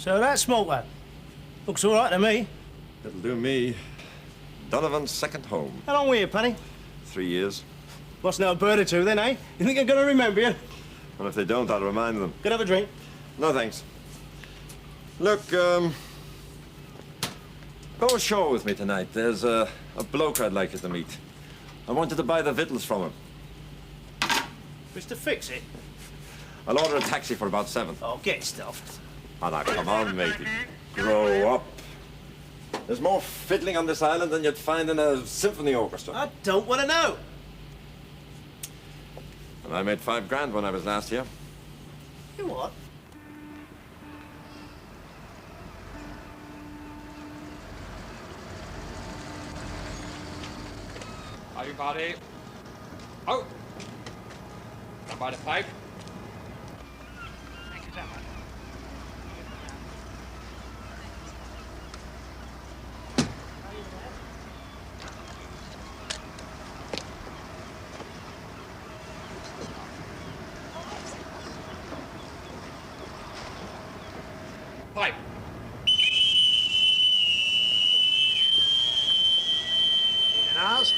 So that's Malta. Looks all right to me. It'll do me. Donovan's second home. How long were you, Penny? 3 years. Must know a bird or two then, eh? You think they're going to remember you? And if they don't, I'll remind them. Could have a drink? No, thanks. Look, go ashore with me tonight. There's a bloke I'd like you to meet. I wanted to buy the victuals from him. Mr. Fix-It? I'll order a taxi for about 7. Oh, get stuffed. Oh, now, come on, matey. Grow up. There's more fiddling on this island than you'd find in a symphony orchestra. I don't want to know. And I made 5 grand when I was last here. You what? Everybody. Oh! Come by the pipe. Thank you, gentlemen. Pipe.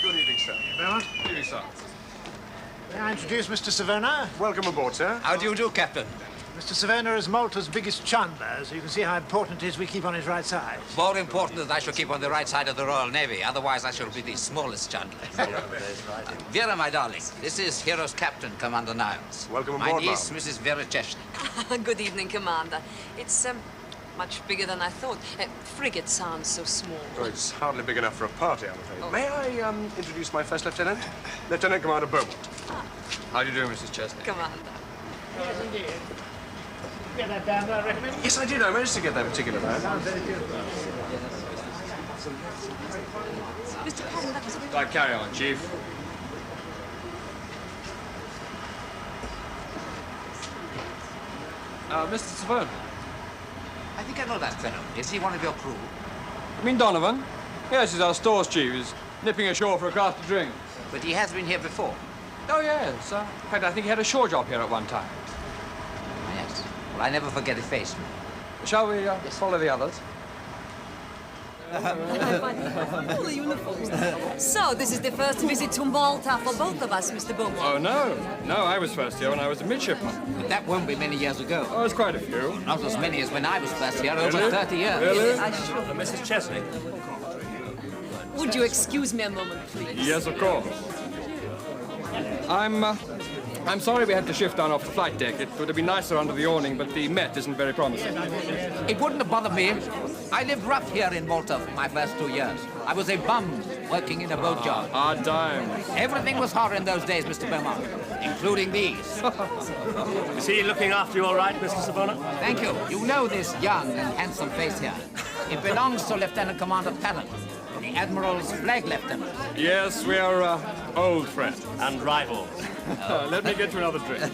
Good evening, sir. Good evening, sir. May I introduce Mr. Savona? Welcome aboard, sir. How do you do, Captain? Mr. Savona is Malta's biggest chandler, so you can see how important it is we keep on his right side. More important that I should keep on the right side of the Royal Navy, otherwise I shall be the smallest chandler. Vera, my darling, this is Hero's Captain, Commander Niles. Welcome My aboard, niece, ma'am. Mrs. Vera Cheshnik. Good evening, Commander. It's much bigger than I thought. Frigate sounds so small. Oh, it's hardly big enough for a party, I'm afraid. Oh. May I introduce my first lieutenant? Lieutenant Commander Beaumont. How do you do, Mrs. Chesney? Commander. Yes, indeed. Get that down, I recommend. Yes, I did. I managed to get that particular man. Mr. Patton, that was really... Right, carry on, Chief. Mr. Savone. I think I know that fellow. Is he one of your crew? You mean Donovan? Yes, he's our stores chief. He's nipping ashore for a cast of drink. But he has been here before. Oh, yes. In fact, I think he had a shore job here at one time. Yes. Well, I never forget a face. Shall we follow the others? All the uniforms. So, this is the first visit to Malta for both of us, Mr. Beaumont. Oh, no. No, I was first here when I was a midshipman. But that won't be many years ago. Oh, it's quite a few. Not as many as when I was first here, over Really? 30 years. Really? Mrs. Chesney. Would you excuse me a moment, please? Yes, of course. I'm sorry we had to shift down off the flight deck. It would have been nicer under the awning, but the Met isn't very promising. It wouldn't have bothered me. I lived rough here in Malta for my first 2 years. I was a bum working in a boat yard. Hard time. Everything was hard in those days, Mr. Beaumont, including these. Is he looking after you all right, Mr. Savona? Thank you. You know this young and handsome face here. It belongs to Lieutenant Commander Patton, the Admiral's flag lieutenant. Yes, we are old friends. And rivals. Let me get you another drink.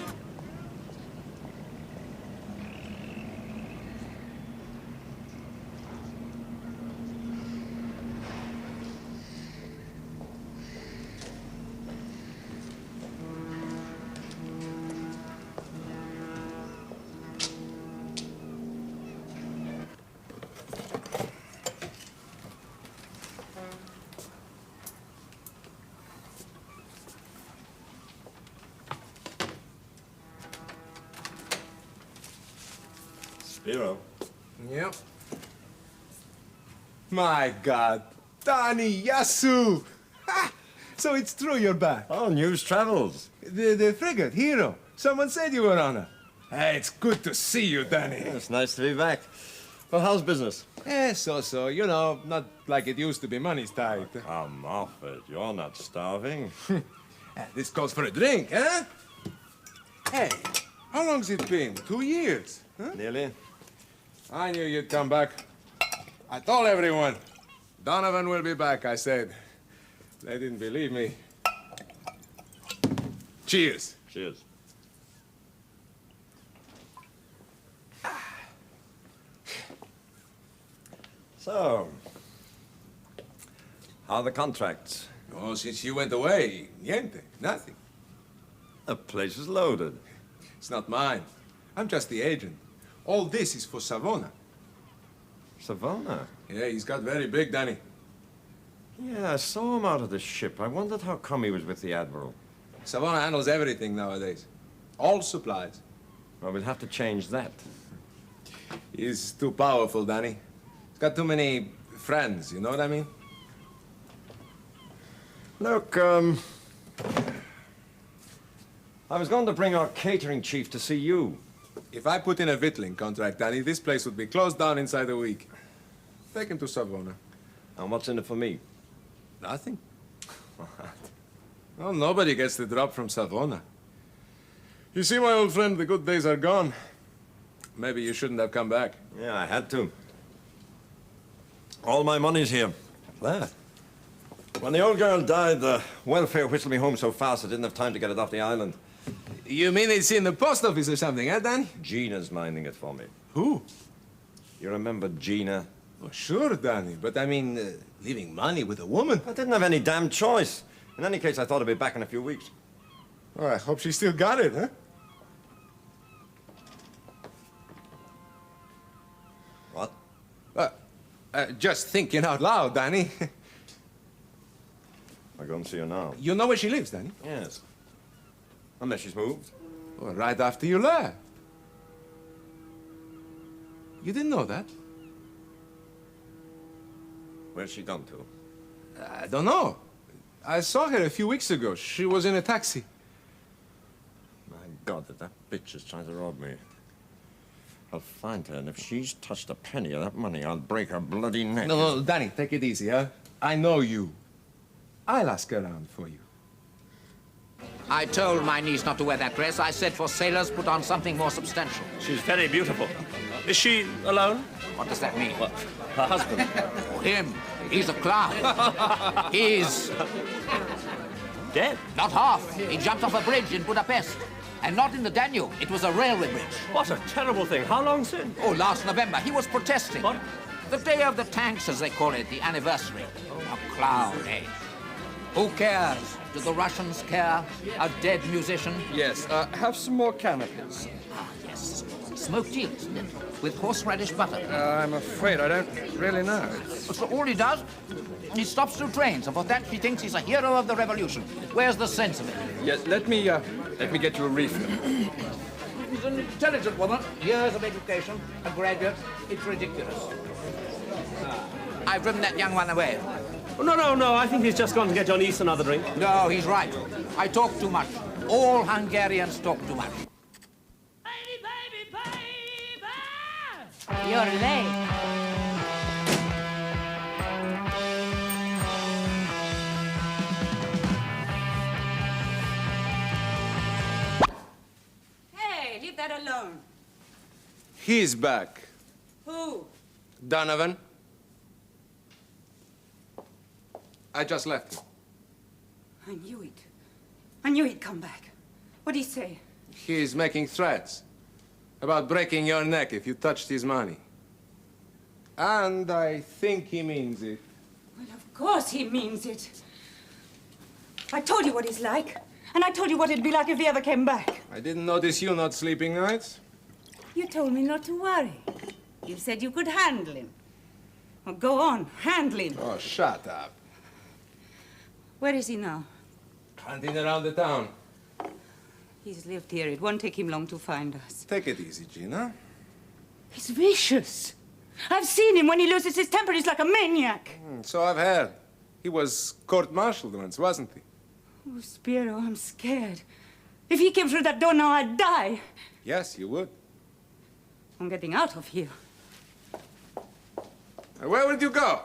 Spiro. Yep. My God. Danny, Yasu! Ha! So it's true you're back. Oh, news travels. The frigate, Hero. Someone said you were on her. Hey, it's good to see you, Danny. It's nice to be back. Well, how's business? So. You know, not like it used to be money's tight. Come off it. You're not starving. This calls for a drink, huh? Hey, how long's it been? 2 years? Huh? Nearly. I knew you'd come back. I told everyone. Donovan will be back, I said. They didn't believe me. Cheers. Cheers. So, how are the contracts? Oh, since you went away, niente, nothing. The place is loaded. It's not mine. I'm just the agent. All this is for Savona. Savannah? Yeah, he's got very big, Danny. Yeah, I saw him out of the ship. I wondered how come he was with the Admiral. Savannah handles everything nowadays. All supplies. Well, we'll have to change that. He's too powerful, Danny. He's got too many friends, you know what I mean? Look, I was going to bring our catering chief to see you. If I put in a victualling contract, Danny, this place would be closed down inside a week. Take him to Savannah. And what's in it for me? Nothing. Well, nobody gets the drop from Savannah. You see, my old friend, the good days are gone. Maybe you shouldn't have come back. Yeah, I had to. All my money's here. There. When the old girl died, the welfare whistled me home so fast I didn't have time to get it off the island. You mean it's in the post office or something, eh, Danny? Gina's minding it for me. Who? You remember Gina? Oh, sure, Danny, but I mean, leaving money with a woman. I didn't have any damn choice. In any case, I thought I'd be back in a few weeks. Oh, I hope she still got it, huh? What? Just thinking out loud, Danny. I'll go and see her now. You know where she lives, Danny? Yes. Unless she's moved. Well, right after you left. You didn't know that? Where's she gone to? I don't know. I saw her a few weeks ago. She was in a taxi. My God, that bitch is trying to rob me. I'll find her, and if she's touched a penny of that money, I'll break her bloody neck. No, Danny, take it easy, huh? I know you. I'll ask around for you. I told my niece not to wear that dress. I said for sailors, put on something more substantial. She's very beautiful. Is she alone? What does that mean? What? Her husband? Him. He's a clown. He's Dead? not half. He jumped off a bridge in Budapest. And not in the Danube. It was a railway bridge. What a terrible thing. How long since? Oh, last November. He was protesting. What? The day of the tanks, as they call it, the anniversary. A clown, eh? Who cares? Do the Russians care? A dead musician? Yes, have some more canopies. Ah, yes. Smoked eel, isn't it? With horseradish butter. I'm afraid I don't really know. So all he does, he stops two trains, and for that he thinks he's a hero of the revolution. Where's the sense of it? Yes, let me get you a refill. He's an intelligent woman, years of education, a graduate. It's ridiculous. I've driven that young one away. Oh, no. I think he's just gone to get your niece another drink. No, he's right. I talk too much. All Hungarians talk too much. You're late. Hey, leave that alone. He's back. Who? Donovan. I just left him. I knew it. I knew he'd come back. What'd he say? He's making threats about breaking your neck if you touched his money. And I think he means it. Well, of course he means it. I told you what he's like. And I told you what it'd be like if he ever came back. I didn't notice you not sleeping nights. You told me not to worry. You said you could handle him. Well, go on, handle him. Oh, shut up. Where is he now? Hunting around the town. He's lived here. It won't take him long to find us. Take it easy, Gina. He's vicious. I've seen him. When he loses his temper, he's like a maniac. So I've heard. He was court-martialed once, wasn't he? Oh, Spiro, I'm scared. If he came through that door now, I'd die. Yes, you would. I'm getting out of here. Where would you go?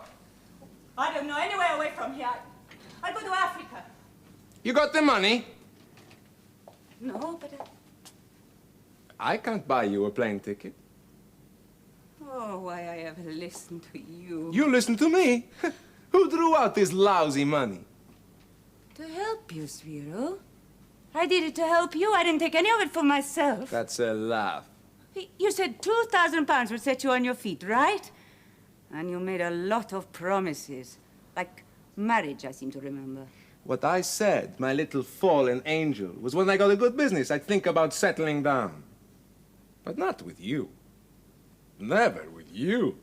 I don't know. Anywhere away from here. I'll go to Africa. You got the money? No, but... I can't buy you a plane ticket. Oh, why I ever listened to you. You listen to me. Who drew out this lousy money? To help you, Spiro. I did it to help you. I didn't take any of it for myself. That's a laugh. You said 2,000 pounds would set you on your feet, right? And you made a lot of promises. Like marriage, I seem to remember. What I said, my little fallen angel, was when I got a good business, I'd think about settling down. But not with you. Never with you.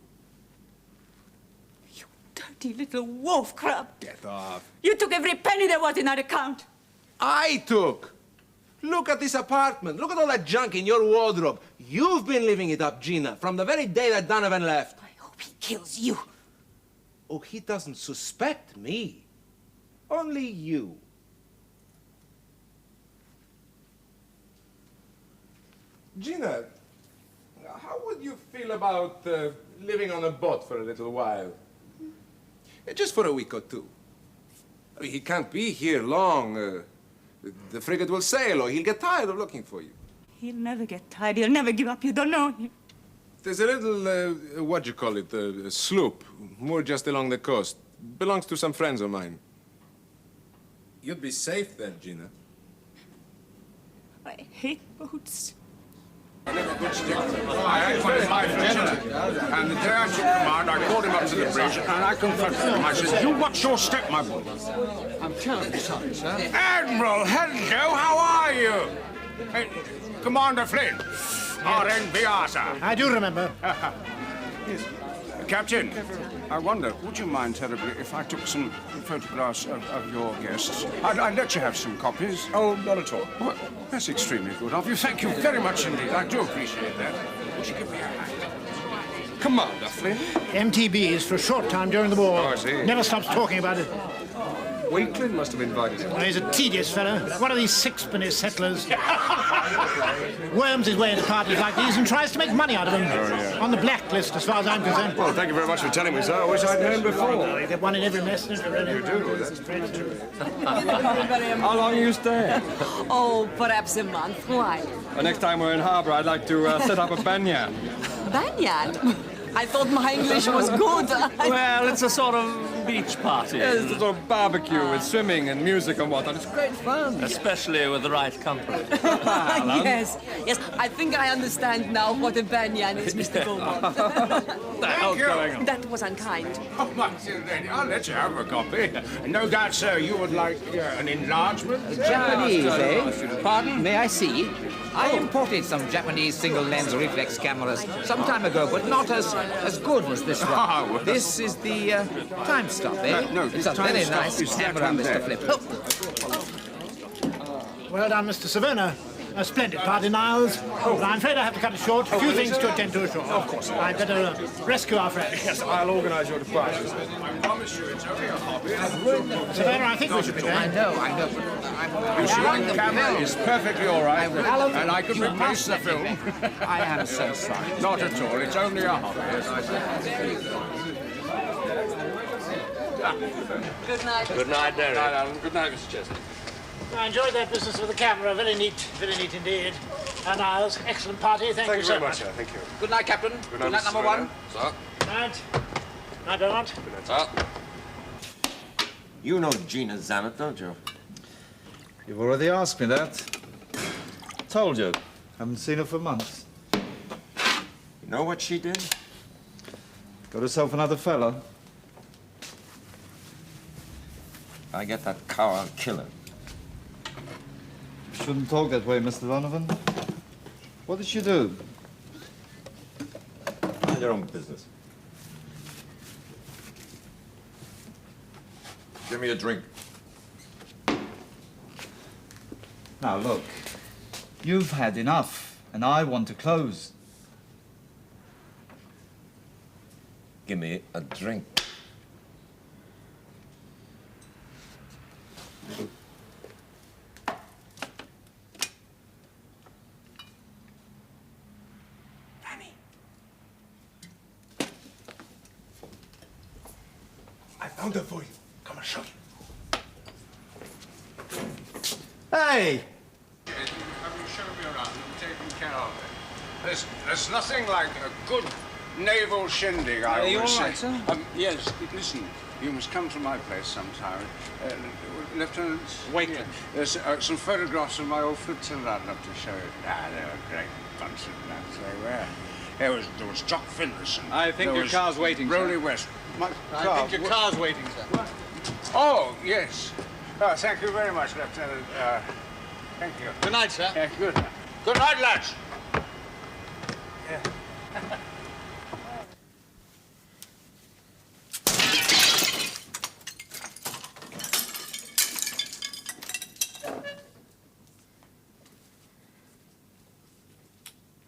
dirty little wolf crab. Get off. You took every penny there was in our account. I took. Look at this apartment. Look at all that junk in your wardrobe. You've been living it up, Gina, from the very day that Donovan left. I hope he kills you. Oh, he doesn't suspect me. Only you. Gina, how would you feel about living on a boat for a little while? Just for a week or two. I mean, he can't be here long. The frigate will sail, or he'll get tired of looking for you. He'll never get tired. He'll never give up. You don't know him. There's a little, what do you call it, a sloop, moored just along the coast. Belongs to some friends of mine. You'd be safe then, Gina. I hate boats. I had quite a life, and the day I took command, I called him up to the bridge, and I confronted him. I said, "You watch your step, my boy." I'm terribly sorry, sir. Admiral, hello, how are you? Hey, Commander Flynn, RNVR, sir. I do remember. Yes. Captain, I wonder, would you mind terribly if I took some photographs of your guests? I'd let you have some copies. Oh, not at all. Well, that's extremely good of you. Thank you very much indeed. I do appreciate that. Would you give me a hand? Commander Flynn. MTB is for a short time during the war. Oh, I see. Never stops talking about it. Wakelin must have invited him. Well, he's a tedious fellow. One of these sixpenny settlers. Worms his way into parties like these and tries to make money out of them. On the blacklist, as far as I'm concerned. Well, thank you very much for telling me, sir. I wish I'd known before. Well, you get one in every mess. You do, that's true. How long are you staying? Oh, perhaps a month. Why? Next time we're in harbour, I'd like to set up a banyan. Banyan? I thought my English was good. Well, it's a sort of beach party. Yeah, it's a sort of barbecue with swimming and music and whatnot. It's great fun. Especially with the right company. Yes, yes. I think I understand now what a banyan is, Mr. Beaumont. What the hell's going on? That was unkind. Oh, my dear lady, I'll let you have a copy. No doubt, sir, you would like an enlargement? Japanese, eh? Pardon, may I see? I imported some Japanese single-lens reflex cameras some time ago, but not as good as this one. Ah, well. This is the time stop, eh? No, it's a time very stop nice is that camera, one Mr. there. Flip. Oh. Well done, Mr. Savona. A splendid party, Niles. Oh, I'm afraid I have to cut it short. A few things to attend to ashore. Of course. I'd better rescue our friend. Yes, I'll organise your departure. I promise you it's only a hobby. Savona, I think we should be going. I know. You see, the camera is perfectly all right, and I could replace the film. I am so sorry. Not at all. It's only a hobby, as I said. Good night. Good night, Derek. Good night, Alan. Good night, Mr. Chesney. I enjoyed that business with the camera. Very neat indeed. And Niles, excellent party. Thank you so very much, much. sir. Thank you. Good night, Captain. Good night, number one. Sir. Night. Night, Beaumont. Good night, sir. You know Gina Zamet, don't you? You've already asked me that. Told you. Haven't seen her for months. You know what she did? Got herself another fella. If I get that cow, I'll kill her. Shouldn't talk that way, Mr. Donovan. What did she do? Mind your own business. Give me a drink. Now, look. You've had enough, and I want to close. Give me a drink. I found her for you. Come and show you. Hey! Have you shown me around and taken care of it? There's nothing like a good naval shindig, I Are you always all say. right, sir? Yes, listen, you must come to my place sometime. Lieutenant Wakelin. There's some photographs of my old flotilla I'd love to show you. Ah, they were a great bunch of lads, they were. There was Jock Finlayson. I think There your was car's waiting, sir. Rowley West. My I car? think your car's waiting, sir. Oh, yes. Oh, thank you very much, Lieutenant. Thank you. Good night, sir. Yeah, good. Good night, lads. Yeah.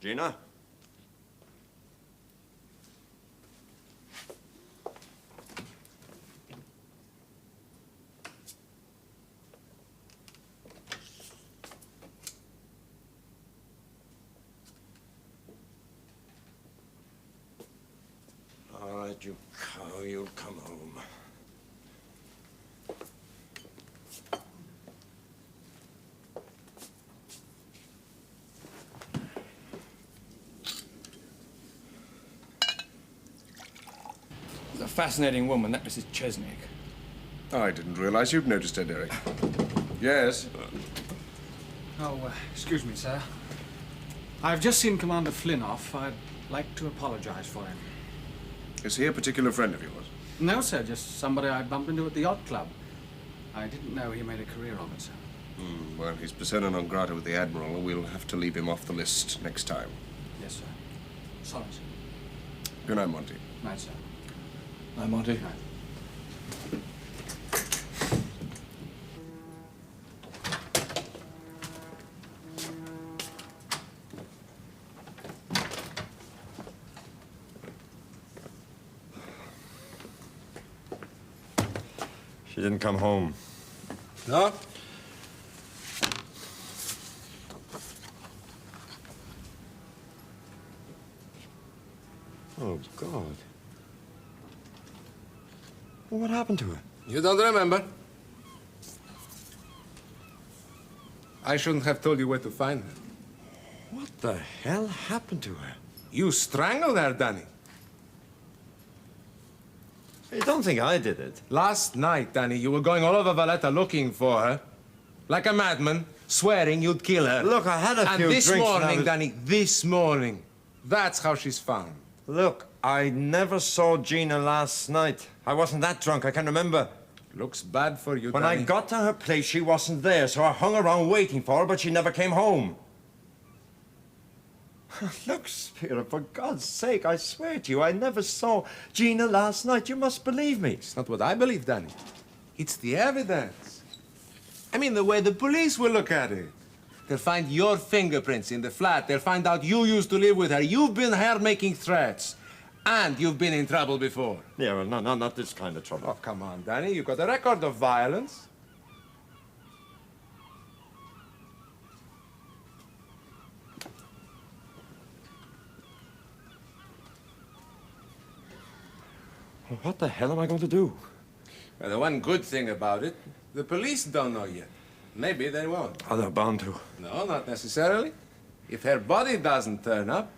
Gina? All right, you cow, you'll come home. She's a fascinating woman, that Mrs. Chesnick. Oh, I didn't realize you'd noticed her, Derek. Yes? Oh, excuse me, sir. I've just seen Commander Flynn off. I'd like to apologize for him. Is he a particular friend of yours? No, sir, just somebody I bumped into at the yacht club. I didn't know he made a career of it, sir. Well, he's persona non grata with the Admiral, and we'll have to leave him off the list next time. Yes, sir. Sorry, sir. Good night, Monty. Night, sir. Night, Monty. Night. She didn't come home. No? Oh, God. Well, what happened to her? You don't remember? I shouldn't have told you where to find her. What the hell happened to her? You strangled her, Danny. You don't think I did it? Last night, Danny, you were going all over Valletta looking for her. Like a madman, swearing you'd kill her. Look, I had a few And this drinks morning, Danny, this morning, that's how she's found. Look, I never saw Gina last night. I wasn't that drunk, I can remember. Looks bad for you, When Danny. I got to her place, she wasn't there, so I hung around waiting for her, but she never came home. Look, Spira, for God's sake, I swear to you, I never saw Gina last night. You must believe me. It's not what I believe, Danny. It's the evidence. I mean, the way the police will look at it. They'll find your fingerprints in the flat. They'll find out you used to live with her. You've been here making threats. And you've been in trouble before. Yeah, well, no, not this kind of trouble. Oh, come on, Danny. You've got a record of violence. Well, what the hell am I going to do? Well, the one good thing about it, the police don't know yet. Maybe they won't. Oh, they're bound to. No, not necessarily. If her body doesn't turn up.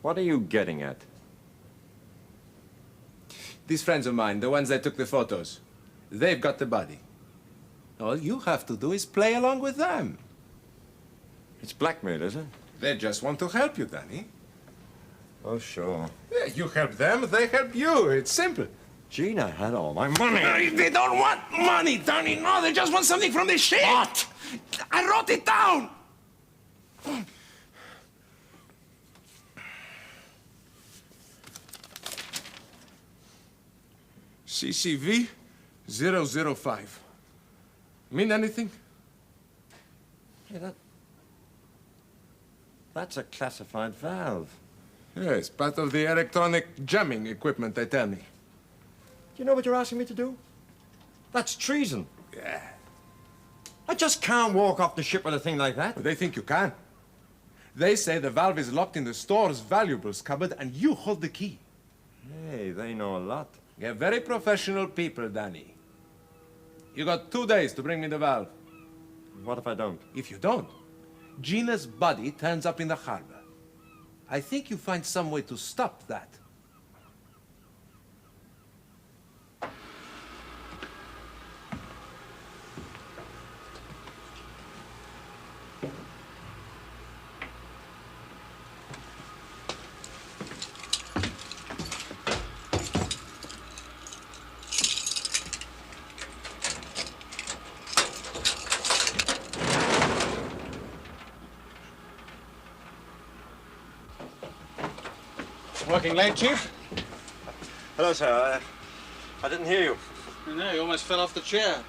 What are you getting at? These friends of mine, the ones that took the photos, they've got the body. All you have to do is play along with them. It's blackmail, is it? They just want to help you, Danny. Oh, sure. Yeah, you help them, they help you. It's simple. Gina had all my money. They don't want money, Danny. No, they just want something from the ship. What? I wrote it down. CCV 005. Mean anything? Yeah, that's a classified valve. Yes, part of the electronic jamming equipment, they tell me. Do you know what you're asking me to do? That's treason. Yeah. I just can't walk off the ship with a thing like that. But they think you can. They say the valve is locked in the store's valuables cupboard and you hold the key. Hey, they know a lot. They're very professional people, Danny. You got 2 days to bring me the valve. What if I don't? If you don't, Gina's body turns up in the harbor. I think you find some way to stop that. Working late, Chief? Hello, sir. I didn't hear you. No, you almost fell off the chair.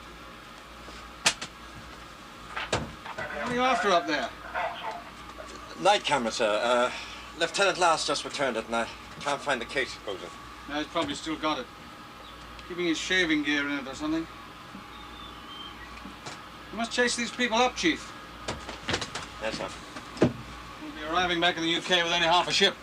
What are you after up there? Night camera, sir. Lieutenant Last just returned it, and I can't find the case it goes in. No, he's probably still got it. Keeping his shaving gear in it or something. You must chase these people up, Chief. Yes, sir. We'll be arriving back in the UK with only half a ship.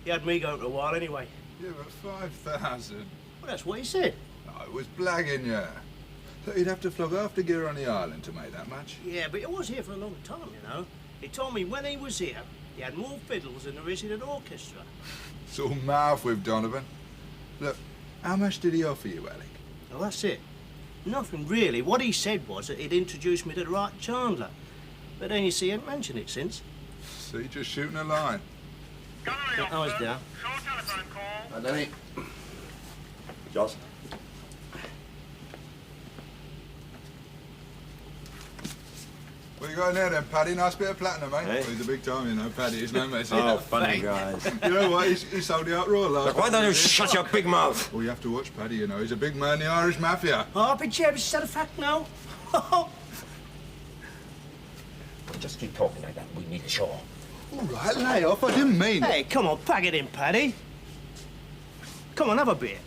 He had me going to a while anyway. Yeah, but 5,000. Well, that's what he said. I was blagging you. So you'd have to flog after gear on the island to make that much. Yeah, but he was here for a long time, you know. He told me when he was here, he had more fiddles than there is in an orchestra. It's all mouth with Donovan. Look, how much did he offer you, Alec? Well, that's it. Nothing really. What he said was that he'd introduced me to the right Chandler. But then you see, he hasn't mentioned it since. So you're just shooting a line. I was down. Hi, Danny. Joss. What you got in there then, Paddy? Nice bit of platinum, eh? Hey. Well, he's a big time, you know, Paddy. He's no mess. Oh, funny guys. You know what? He sold the outright last. Look, why don't you shut your big mouth? Well, you have to watch Paddy, you know. He's a big man in the Irish Mafia. Oh, but Jeb, is that a fact now? Just keep talking like that. We need shore. All right, lay off. I didn't mean it. Hey, come on, pack it in, Paddy. Come on, have a beer.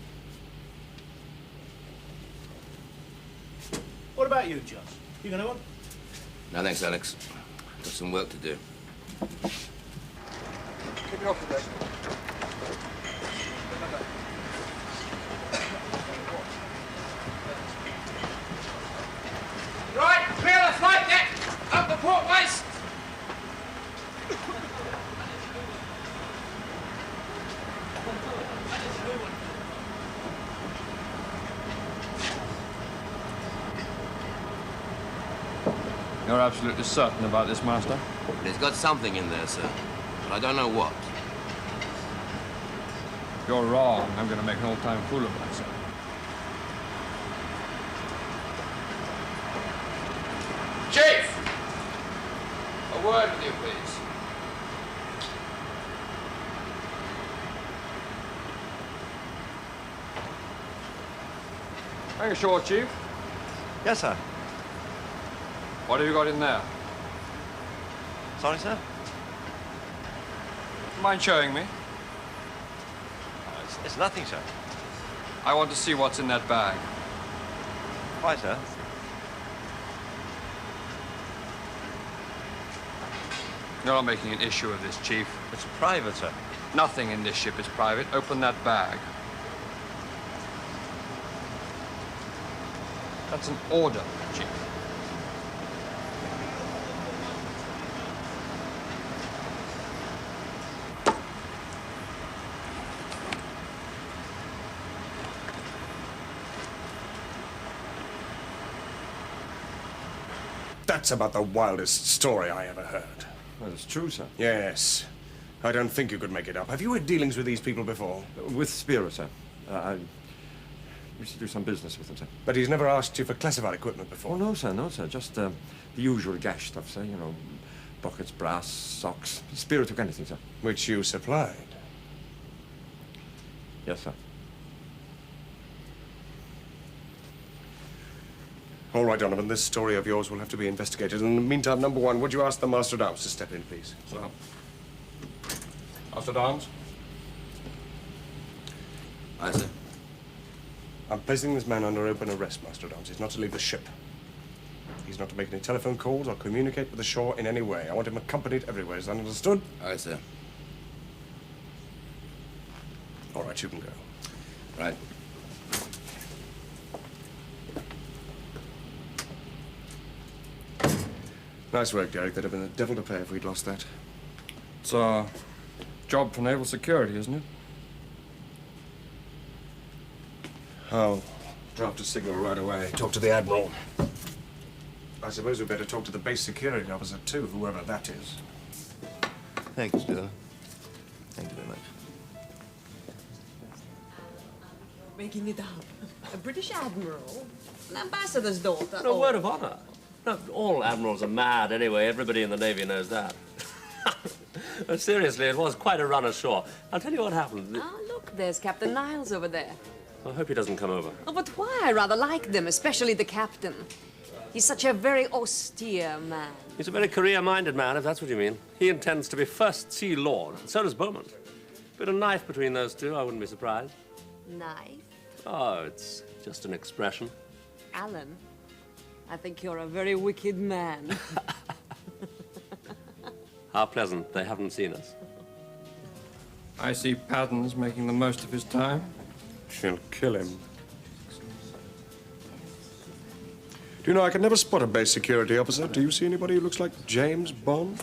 What about you, Joss? You gonna have one? No, thanks, Alex. Got some work to do. Keep it off the desk. Right, clear the flight deck! Up the port waist! You're absolutely certain about this, Master? There's got something in there, sir. But I don't know what. You're wrong. I'm going to make an old-time fool of myself. Chief! A word with you, please. Are you sure, Chief? Yes, sir. What have you got in there? Sorry, sir? Mind showing me? It's nothing, sir. I want to see what's in that bag. Why, sir? You're not making an issue of this, Chief. It's private, sir. Nothing in this ship is private. Open that bag. That's an order, Chief. That's about the wildest story I ever heard. Well, it's true, sir. Yes. I don't think you could make it up. Have you had dealings with these people before? With Spiro, sir. I used to do some business with them, sir. But he's never asked you for classified equipment before? Oh, no, sir, no, sir. Just the usual gash stuff, sir. You know, buckets, brass, socks. Spiro took anything, sir. Which you supplied? Yes, sir. All right, Donovan, this story of yours will have to be investigated. In the meantime, number one, would you ask the Master at Arms to step in, please? Well, Master at Arms? Aye, sir. I'm placing this man under open arrest, Master at Arms. He's not to leave the ship. He's not to make any telephone calls or communicate with the shore in any way. I want him accompanied everywhere. Is that understood? Aye, sir. All right, you can go. Right. Nice work, Derek. There'd have been a devil to pay if we'd lost that. It's a job for naval security, isn't it? I'll draft a signal right away. Talk to the Admiral. I suppose we'd better talk to the base security officer, too, whoever that is. Thank you, Sterling. Thank you very much. Making it up. A British admiral? An ambassador's daughter? No, word of honor. No, all admirals are mad anyway. Everybody in the Navy knows that. Seriously, it was quite a run ashore. I'll tell you what happened. Ah, look, there's Captain Niles over there. I hope he doesn't come over. Oh, but why? I rather like them, especially the captain. He's such a very austere man. He's a very career-minded man, if that's what you mean. He intends to be First Sea Lord, and so does Beaumont. Bit of knife between those two, I wouldn't be surprised. Knife? Oh, it's just an expression. Alan, I think you're a very wicked man. How pleasant they haven't seen us. I see Patton's making the most of his time. She'll kill him. Do you know, I can never spot a base security officer. Do you see anybody who looks like James Bond?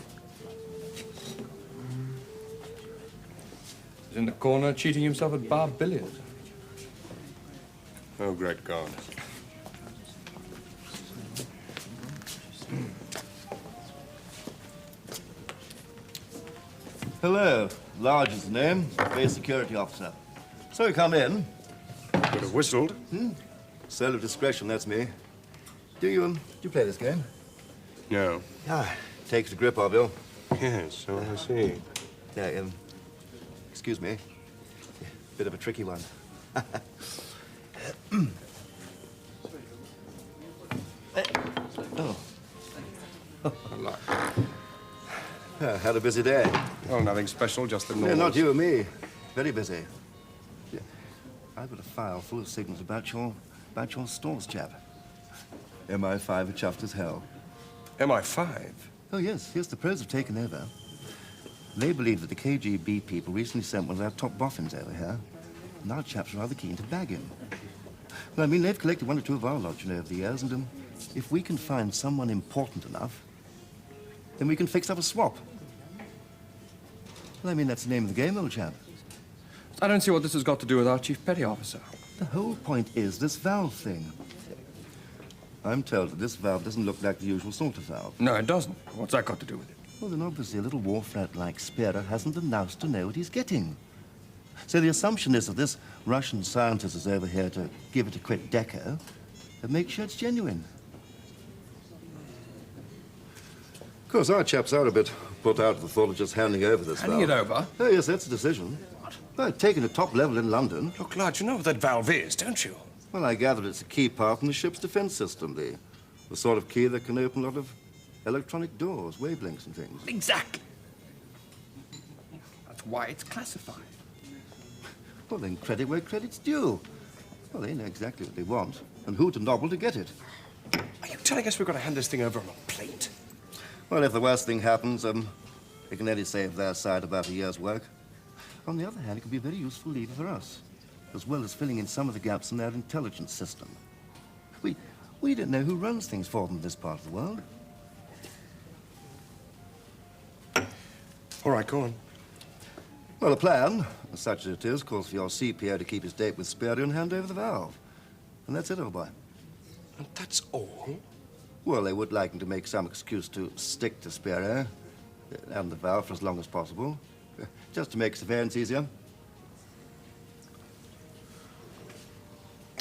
He's in the corner cheating himself at bar billiards. Oh, great God. Hello. Large is the name. Base security officer. So you come in. Could have whistled. Cell of discretion, that's me. Do you play this game? No. Ah, takes the grip of you. Yes, so I see. Yeah, excuse me. Bit of a tricky one. Oh. Had a busy day. Oh, nothing special, just the normal. Yeah, not you and me. Very busy. Yeah. I've got a file full of signals about your stores, chap. MI5 are chuffed as hell. MI5? Oh, yes. Yes, the pros have taken over. They believe that the KGB people recently sent one of their top boffins over here. And our chaps are rather keen to bag him. Well, I mean, they've collected one or two of our lot, over the years, and if we can find someone important enough, then we can fix up a swap. Well, I mean, that's the name of the game, old chap. I don't see what this has got to do with our chief petty officer. The whole point is this valve thing. I'm told that this valve doesn't look like the usual sort of valve. No, it doesn't. What's that got to do with it? Well, then obviously a little wharf rat like Spearer hasn't the nous to know what he's getting. So the assumption is that this Russian scientist is over here to give it a quick deco and make sure it's genuine. Of course, our chaps are a bit put out of the thought of just handing over this valve. Handing it over? Oh, yes, that's the decision. What? Well, taking a top level in London. Look, lad, you know what that valve is, don't you? Well, I gather it's a key part in the ship's defense system, the sort of key that can open a lot of electronic doors, wavelengths and things. Exactly. That's why it's classified. Well, then credit where credit's due. Well, they know exactly what they want and who to nobble to get it. Are you telling us we've got to hand this thing over on a plate? Well, if the worst thing happens, they can only save their side about a year's work. On the other hand, it can be a very useful lever for us, as well as filling in some of the gaps in their intelligence system. We don't know who runs things for them in this part of the world. All right, go on. Well, the plan, such as it is, calls for your CPO to keep his date with Spearer and hand over the valve. And that's it, old boy. And that's all? Well, they would like him to make some excuse to stick to Spearer and the valve for as long as possible, just to make surveillance easier.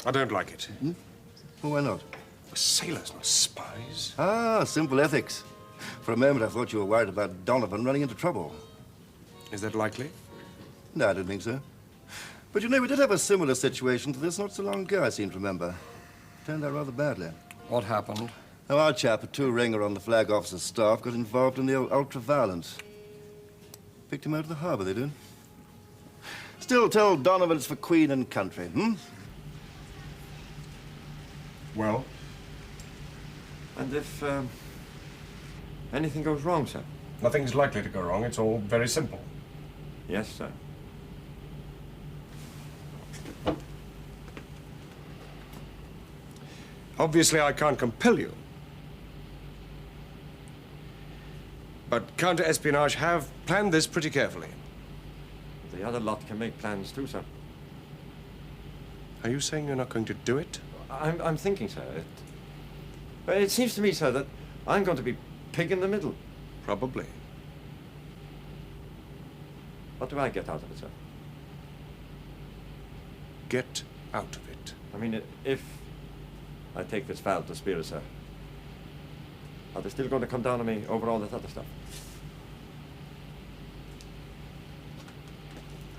I don't like it. Well, why not? We're sailors, not spies. Ah, simple ethics. For a moment, I thought you were worried about Donovan running into trouble. Is that likely? No, I don't think so. But you know, we did have a similar situation to this not so long ago, I seem to remember. Turned out rather badly. What happened? Now, our chap, a two-ringer on the flag officer's staff, got involved in the old ultra-violence. Picked him out of the harbor, they did. Still tell Donovan it's for Queen and country, Well? And if anything goes wrong, sir? Nothing's likely to go wrong. It's all very simple. Yes, sir. Obviously, I can't compel you. But Counter-espionage have planned this pretty carefully. The other lot can make plans too, sir. Are you saying you're not going to do it? I'm thinking, sir. It seems to me, sir, that I'm going to be pig in the middle. Probably. What do I get out of it, sir? Get out of it. I mean, if I take this valve to Spiro, sir, are they still going to come down on me over all that other stuff?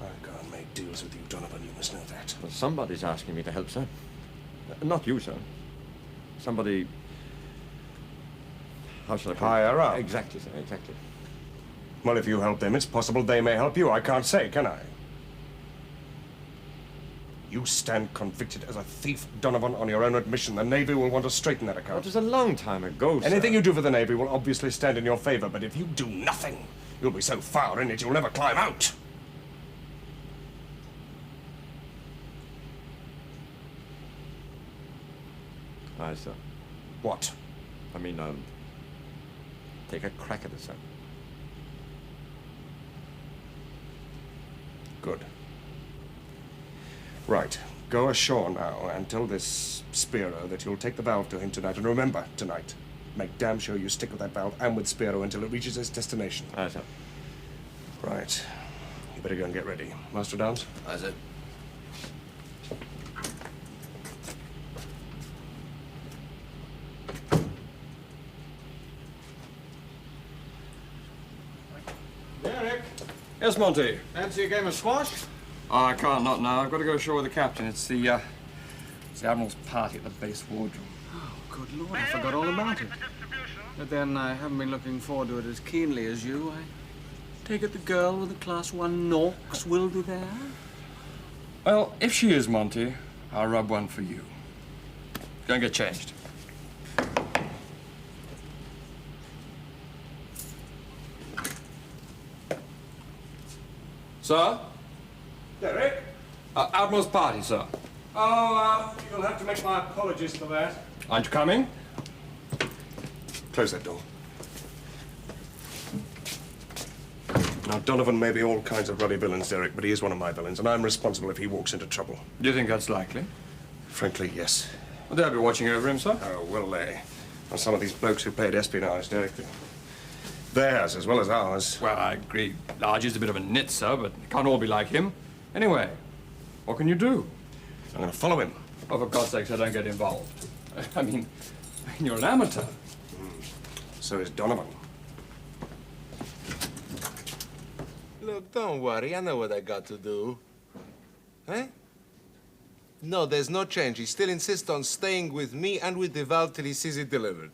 I can't make deals with you, Donovan. You must know that. Well, somebody's asking me to help, sir. Not you, sir. Somebody... How shall I put it? Higher up. Exactly, sir, exactly. Well, if you help them, it's possible they may help you. I can't say, can I? You stand convicted as a thief, Donovan, on your own admission. The Navy will want to straighten that account. That was a long time ago, sir. Anything you do for the Navy will obviously stand in your favor, but if you do nothing, you'll be so far in it you'll never climb out. Aye, sir. What? I mean, I'll take a crack at it, sir. Good. Right. Go ashore now and tell this Spiro that you'll take the valve to him tonight. And remember, tonight, make damn sure you stick with that valve and with Spiro until it reaches its destination. Aye, sir. Right. You better go and get ready. Master Downs? Aye, sir. Derek, Yes, Monty. fancy a game of squash? Oh, I can't, not now. I've got to go ashore with the captain. It's the Admiral's party at the base wardroom. Oh, good Lord, I forgot all about it. But then I haven't been looking forward to it as keenly as you. I take it the girl with the Class 1 Norks will be there? Well, if she is, Monty, I'll rub one for you. Go and get changed. Sir? Derek? Admiral's party, sir. Oh, you'll have to make my apologies for that. Aren't you coming? Close that door. Now, Donovan may be all kinds of ruddy villains, Derek, but he is one of my villains, and I'm responsible if he walks into trouble. Do you think that's likely? Frankly, yes. Well, they'll be watching over him, sir. Oh, will they? And some of these blokes who played espionage, Derek. Theirs as well as ours. Well, I agree. Large is a bit of a nit, sir, but it can't all be like him. Anyway, what can you do? I'm going to follow him. Oh, for God's sake, sir, don't get involved. I mean, you're an amateur. So is Donovan. Look, don't worry. I know what I got to do. Eh? No, there's no change. He still insists on staying with me and with the valve till he sees it delivered.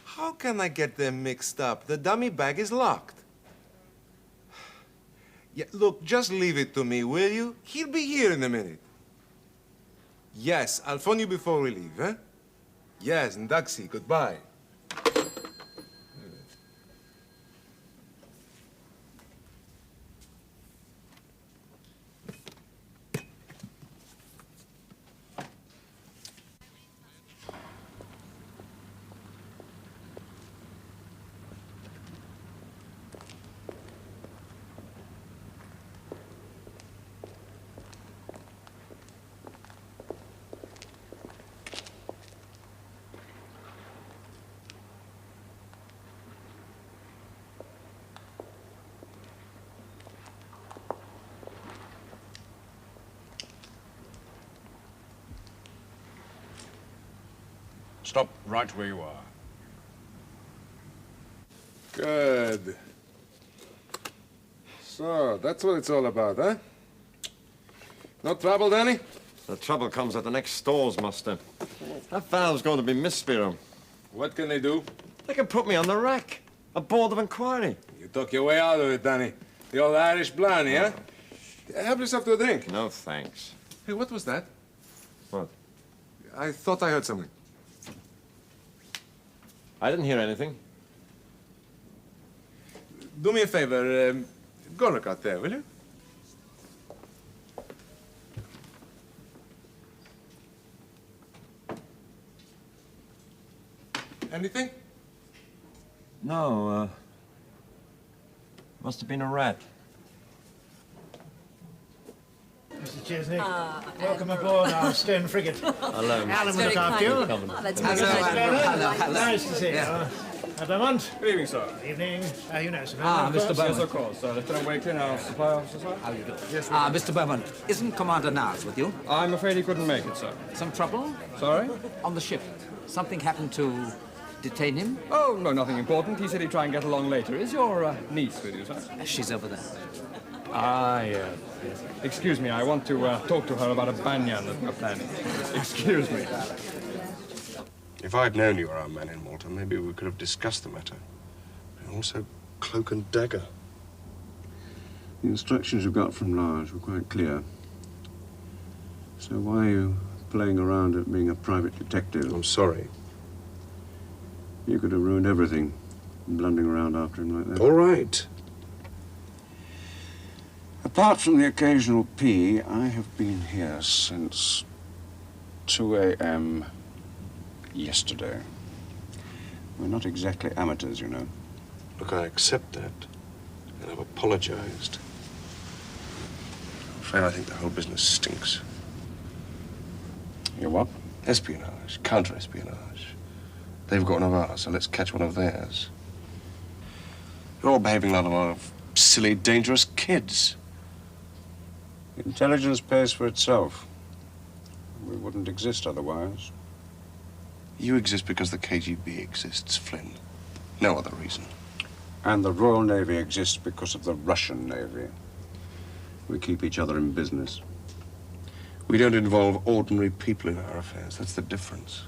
How can I get them mixed up? The dummy bag is locked. Yeah, look, just leave it to me, will you? He'll be here in a minute. Yes, I'll phone you before we leave, eh? Yes, Ndaxi, goodbye. Stop right where you are. Good. So, that's what it's all about, huh? No trouble, Danny? The trouble comes at the next stores, Master. That valve's going to be missed, Spiro. What can they do? They can put me on the rack. A board of inquiry. You talk your way out of it, Danny. The old Irish blarney, huh? Help yourself to a drink. No, thanks. Hey, what was that? What? I thought I heard something. I didn't hear anything. Do me a favor, go look out there, will you? Anything? No, must have been a rat. Mr. Chesney, welcome aboard our stern frigate. Hello. Alan will look after you. Oh, that's Nice to see you. Beaumont. Good evening, sir. Good evening. You know, Sir Ah, Beaumont, Mr. of course. Yes, of course. Lieutenant Wakelin, our supply officer, sir. How do you do? Yes, Mr. Beaumont, isn't Commander Niles with you? I'm afraid he couldn't make it, sir. Some trouble? Sorry? On the ship. Something happened to detain him? Oh, no, nothing important. He said he'd try and get along later. Is your niece with you, sir? She's over there. Ah, yes. Excuse me, I want to talk to her about a banyan that we're planning. Excuse me. If I'd known you were our man in Malta, maybe we could have discussed the matter. And also cloak and dagger. The instructions you got from Lars were quite clear. So why are you playing around at being a private detective? I'm sorry. You could have ruined everything, blundering around after him like that. All right. Apart from the occasional pee, I have been here since 2 a.m. yesterday. We're not exactly amateurs, you know. Look, I accept that, and I've apologized. I'm afraid I think the whole business stinks. You what? Espionage, counter-espionage. They've got one of ours, so let's catch one of theirs. You're all behaving like a lot of silly, dangerous kids. Intelligence pays for itself. We wouldn't exist otherwise. You exist because the KGB exists, Flynn. No other reason. And the Royal Navy exists because of the Russian Navy. We keep each other in business. We don't involve ordinary people in our affairs. That's the difference.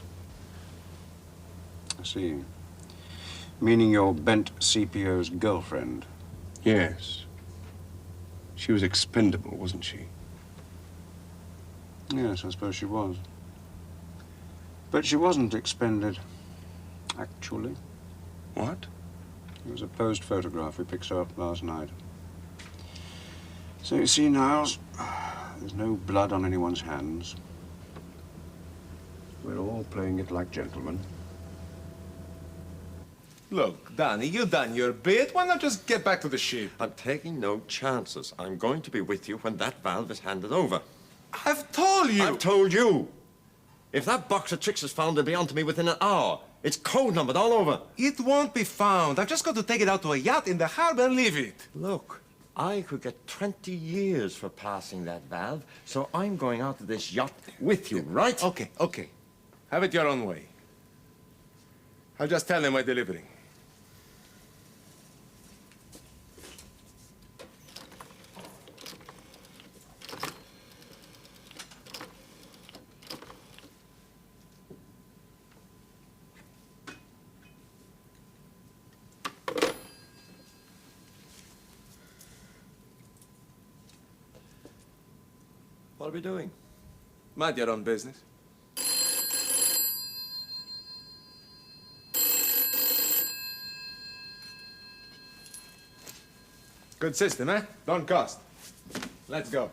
I see. Meaning you're bent CPO's girlfriend? Yes. She was expendable, wasn't she? Yes, I suppose she was. But she wasn't expended, actually. What? It was a posed photograph we picked her up last night. So you see, Niles, there's no blood on anyone's hands. We're all playing it like gentlemen. Look, Danny, you done your bit. Why not just get back to the ship? I'm taking no chances. I'm going to be with you when that valve is handed over. I've told you. I've told you. If that box of tricks is found, it'll be on to me within an hour. It's code numbered all over. It won't be found. I've just got to take it out to a yacht in the harbor and leave it. Look, I could get 20 years for passing that valve, so I'm going out to this yacht with you, right? Okay, okay. Have it your own way. I'll just tell them we're delivering. What are we doing? Mind your own business. Good system, eh? Don't cost. Let's go.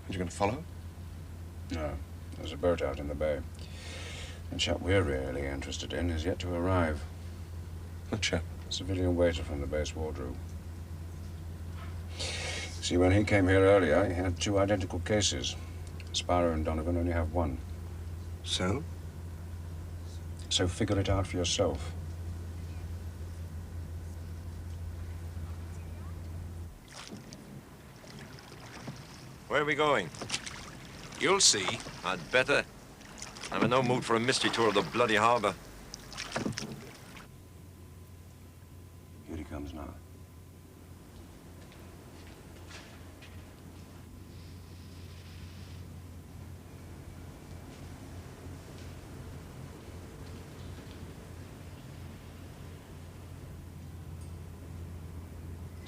You going to follow? No. There's a boat out in the bay. The chap we're really interested in is yet to arrive. What chap? A civilian waiter from the base wardrobe. See, when he came here earlier, he had 2 identical cases. Sparrow and Donovan only have 1. So? So figure it out for yourself. Where are we going? You'll see. I'd better. I'm in no mood for a mystery tour of the bloody harbor. Here he comes now.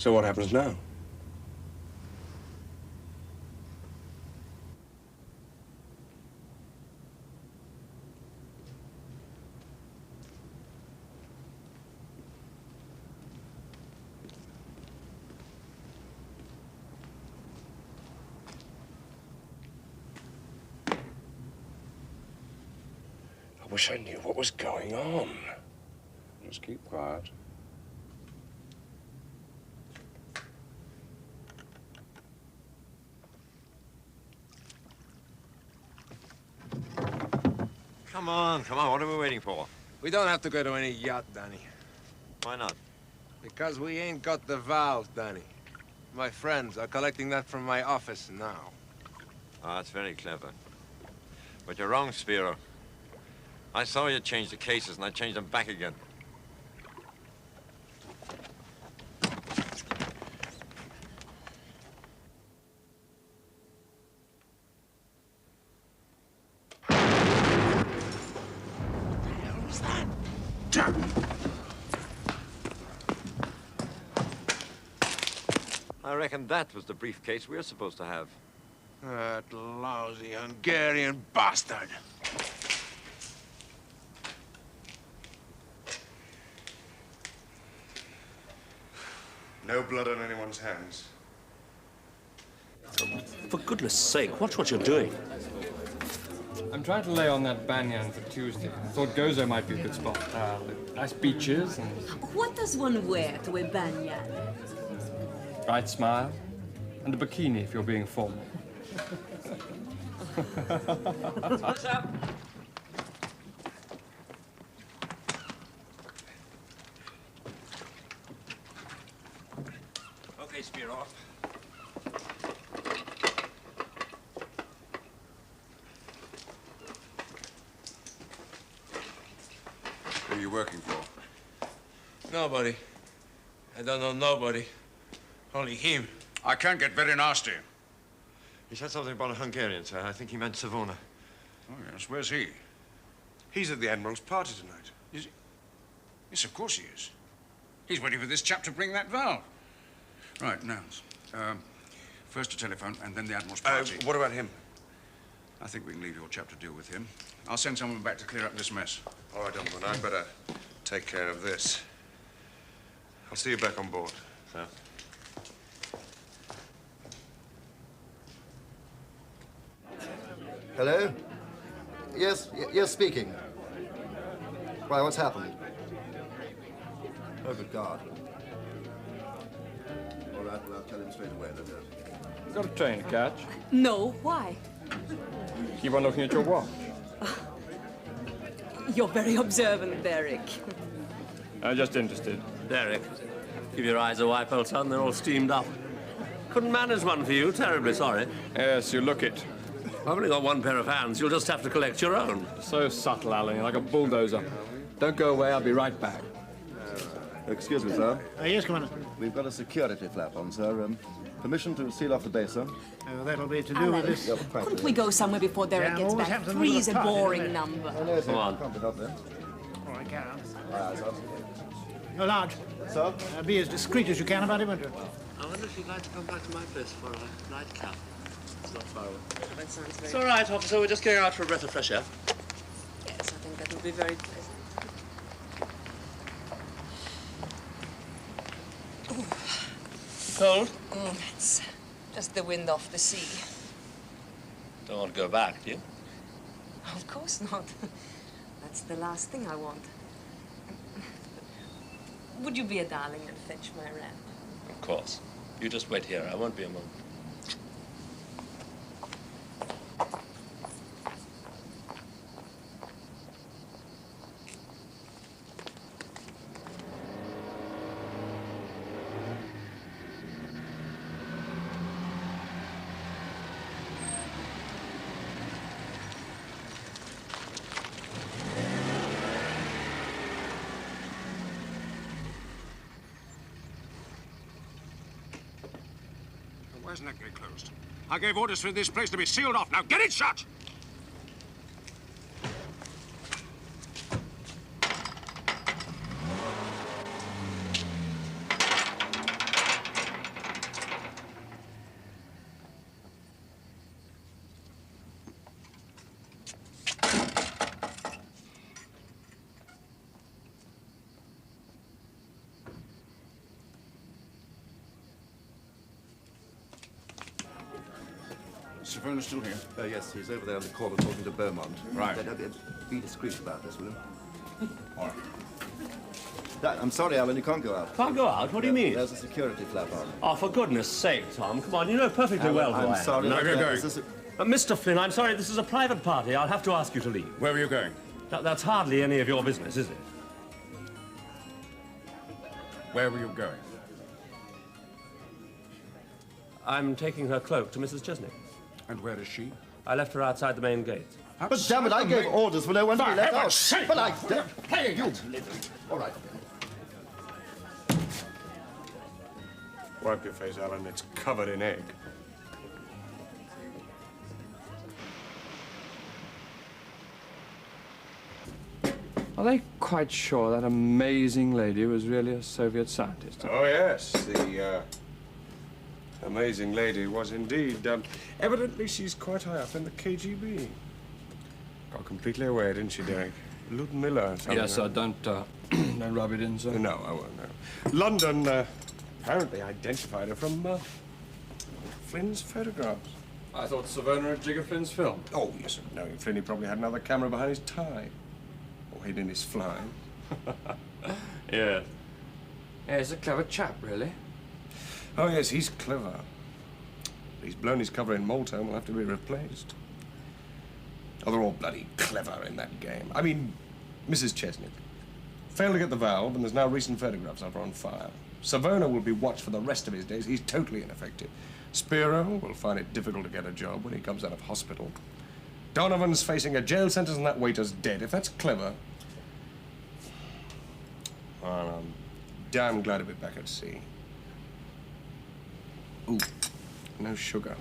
So what happens now? I wish I knew what was going on. Just keep quiet. Come on, what are we waiting for? We don't have to go to any yacht, Danny. Why not? Because we ain't got the valve, Danny. My friends are collecting that from my office now. Ah, that's very clever. But you're wrong, Spiro. I saw you change the cases, and I changed them back again. I reckon that was the briefcase we were supposed to have. That lousy Hungarian bastard! No blood on anyone's hands. For goodness sake, watch what you're doing. I'm trying to lay on that banyan for Tuesday. I thought Gozo might be a good spot. Nice beaches and... What does one wear to a banyan? Bright smile. And a bikini if you're being formal. What's up? Okay, Spiro. Who are you working for? Nobody. I don't know nobody. Only him. I can't get very nasty. He said something about a Hungarian, sir. I think he meant Savona. Oh, yes. Where's he? He's at the Admiral's party tonight. Is he? Yes, of course he is. He's waiting for this chap to bring that valve. Right, now, first a telephone, and then the Admiral's party. What about him? I think we can leave your chap to deal with him. I'll send someone back to clear up this mess. All right, Donovan, I'd better take care of this. I'll see you back on board. Sir? Hello? Yes, speaking. Why, what's happened? Oh, good God. All right, well, I'll tell him straight away that You've got a train to catch. No, why? Keep on looking at your watch. You're very observant, Derek. I'm just interested. Derek, give your eyes a wipe, old son. They're all steamed up. Couldn't manage one for you. Terribly sorry. Yes, you look it. I've only got one pair of hands. You'll just have to collect your own. So subtle, Alan, like a bulldozer. Don't go away. I'll be right back. Excuse me, sir. Yes, Commander. We've got a security flap on, sir. Permission to seal off the base, sir? Oh, that'll be to do with this. Couldn't we go somewhere before Derek gets back? Three's a boring number. Come on. Can't be helped there. All right, carry on. Aye, sir. Oh, Large. Sir? Be as discreet as you can about it, won't you? I wonder if you'd like to come back to my place for a nightcap. It's not far away. That sounds very... It's all right, officer. We're just going out for a breath of fresh air. Yes, I think that would be very pleasant. Cold? Oh, it's just the wind off the sea. Don't want to go back, do you? Of course not. That's the last thing I want. Would you be a darling and fetch my ramp? Of course. You just wait here. I won't be a moment. Why isn't that gate closed? I gave orders for this place to be sealed off. Now get it shut! Savona still here? Yes, he's over there in the corner talking to Beaumont. Right. Be discreet about this, will you? All right. I'm sorry, Alan, you can't go out. Can't go out? What do you mean? There's a security flap on. Oh, for goodness sake, Tom. Come on, you know perfectly Alan, well who I'm I am. sorry. Now, look, you're going. this is Mr. Flynn, I'm sorry, this is a private party. I'll have to ask you to leave. Where were you going? That's hardly any of your business, is it? Where were you going? I'm taking her cloak to Mrs. Chesney. And where is she? I left her outside the main gate. But damn it, I gave orders for no one to be let out. Sake! But I... Hey, you! All right. Wipe your face, Alan. It's covered in egg. Are they quite sure that amazing lady was really a Soviet scientist? Oh, yes. The amazing lady was indeed. Evidently, she's quite high up in the KGB. Got completely away, didn't she, Derek? Ludmilla or something. Yes, sir. Don't rub it in, sir. No, I won't, no. London apparently identified her from Flynn's photographs. I thought Savona had Jigger Flynn's film. Oh, yes, knowing Flynn, he probably had another camera behind his tie. Or hid in his fly. Yeah. Yeah, he's a clever chap, really. Oh, yes, he's clever. He's blown his cover in Malta and will have to be replaced. Oh, they're all bloody clever in that game. I mean, Mrs. Chesney failed to get the valve, and there's now recent photographs of her on file. Savona will be watched for the rest of his days. He's totally ineffective. Spiro will find it difficult to get a job when he comes out of hospital. Donovan's facing a jail sentence and that waiter's dead. If that's clever... Well, I'm damn glad to be back at sea. Ooh, no sugar.